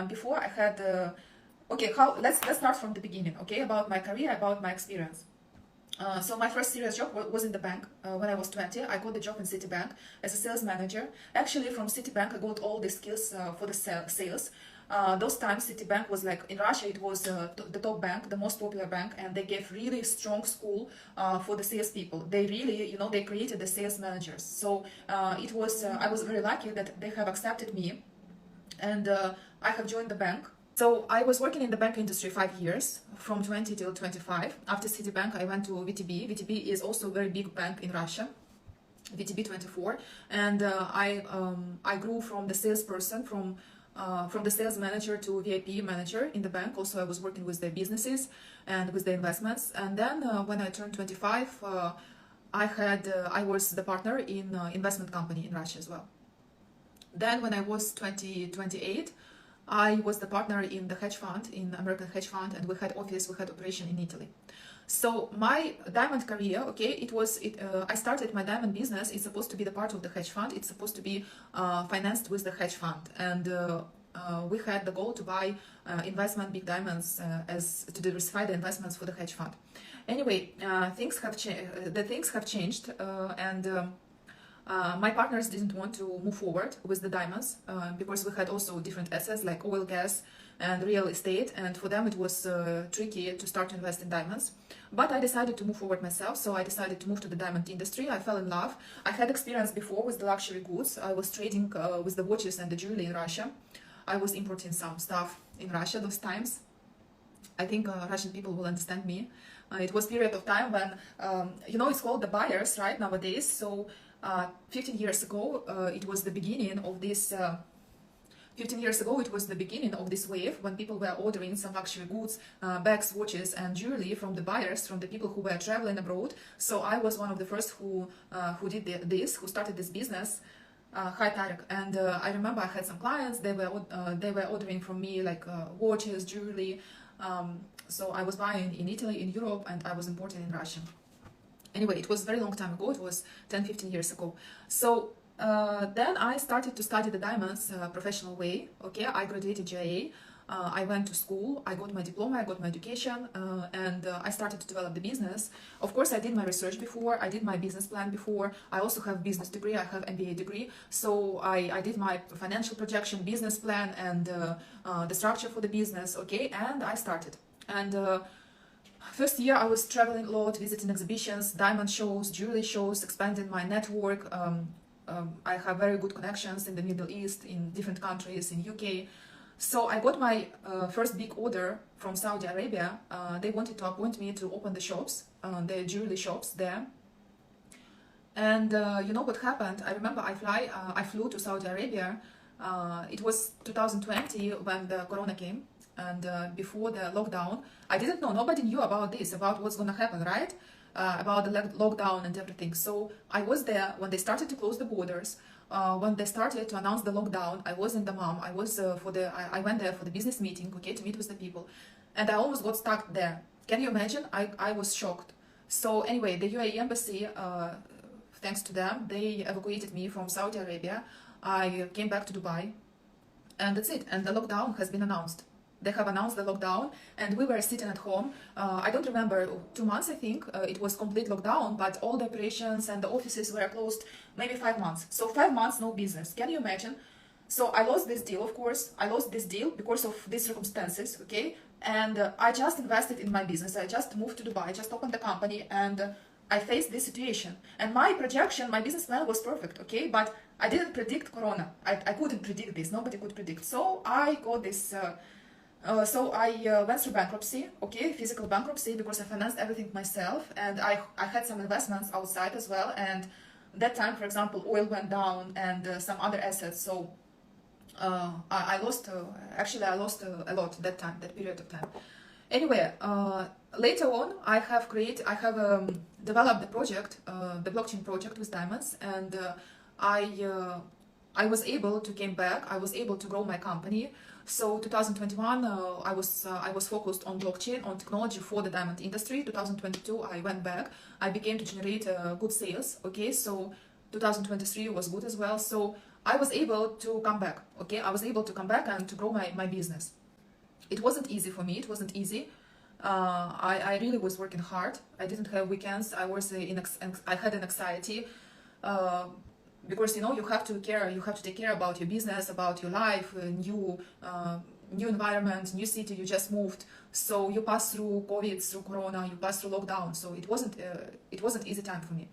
Before I had okay, how let's start from the beginning, okay, about my career, about my experience. So my first serious job was in the bank when I was 20. I got the job in Citibank as a sales manager. Actually, from Citibank, I got all the skills for the sales. Those times, Citibank was like, in Russia, it was the top bank, the most popular bank, and they gave really strong school for the sales people. They really, they created the sales managers. So I was very lucky that they have accepted me, and I have joined the bank. So I was working in the bank industry 5 years, from 20 till 25. After Citibank, I went to VTB. VTB is also a very big bank in Russia, VTB 24, and I grew from the salesperson, from the sales manager to VIP manager in the bank. Also, I was working with the businesses and with the investments. And then when I turned 25, I was the partner in investment company in Russia as well. Then when I was 28, I was the partner in the hedge fund, in American hedge fund, and we had operation in Italy. So my diamond career, okay, I started my diamond business. It's supposed to be the part of the hedge fund. It's supposed to be financed with the hedge fund, and we had the goal to buy investment big diamonds to diversify the investments for the hedge fund. Anyway, things have changed, and my partners didn't want to move forward with the diamonds because we had also different assets like oil, gas, and real estate, and for them it was tricky to start to invest in diamonds. But I decided to move forward myself, so I decided to move to the diamond industry. I fell in love. I had experience before with the luxury goods. I was trading with the watches and the jewelry in Russia. I was importing some stuff in Russia those times. I think Russian people will understand me. It was period of time when, it's called the buyers, right, nowadays. So 15 years ago, it was the beginning of this. 15 years ago, it was the beginning of this wave when people were ordering some luxury goods, bags, watches, and jewelry from the buyers, from the people who were traveling abroad. So I was one of the first who did who started this business. Hi Tarek, and I remember I had some clients. They were ordering from me like watches, jewelry. So I was buying in Italy, in Europe, and I was importing in Russia. Anyway, it was a very long time ago. It was 10-15 years ago. So then I started to study the diamonds professional way. Okay, I graduated GIA. I went to school. I got my diploma. I got my education, and I started to develop the business. Of course, I did my research before. I did my business plan before. I also have business degree. I have MBA degree. So I did my financial projection, business plan, and the structure for the business. Okay, and I started. And first year I was traveling a lot, visiting exhibitions, diamond shows, jewelry shows, expanding my network. I have very good connections in the Middle East, in different countries, in UK. So I got my first big order from Saudi Arabia. They wanted to appoint me to open the shops, the jewelry shops there. And you know what happened? I remember I flew to Saudi Arabia. It was 2020 when the Corona came. And before the lockdown, I didn't know, nobody knew about this, about what's gonna happen, right? About the lockdown and everything. So I was there when they started to close the borders, when they started to announce the lockdown. I was in Dammam. I went there for the business meeting, okay, to meet with the people, and I almost got stuck there. Can you imagine? I was shocked. So anyway, the UAE embassy, thanks to them, they evacuated me from Saudi Arabia. I came back to Dubai, and that's it. And the lockdown has been announced. They have announced the lockdown, and we were sitting at home. I don't remember, 2 months, I think. It was complete lockdown, but all the operations and the offices were closed, maybe 5 months. So 5 months, no business. Can you imagine? So I lost this deal, of course. I lost this deal because of these circumstances, okay? And I just invested in my business. I just moved to Dubai, I just opened the company, and I faced this situation. And my projection, my business plan was perfect, okay? But I didn't predict Corona. I couldn't predict this. Nobody could predict. So I got this... So I went through bankruptcy, okay, physical bankruptcy, because I financed everything myself, and I had some investments outside as well. And that time, for example, oil went down and some other assets. So I lost, actually I lost a lot that period of time. Anyway, later on, I have developed the project, the blockchain project with diamonds, and I was able to came back. I was able to grow my company. So 2021, I was focused on blockchain, on technology for the diamond industry. 2022, I went back. I began to generate good sales. Okay, so 2023 was good as well. So I was able to come back, okay? I was able to come back and to grow my business. It wasn't easy for me, it wasn't easy. I really was working hard. I didn't have weekends. I was I had an anxiety, because you know you have to take care about your business, about your life, new environment, new city. You just moved, so you pass through COVID, through Corona, you pass through lockdown. So it wasn't easy time for me.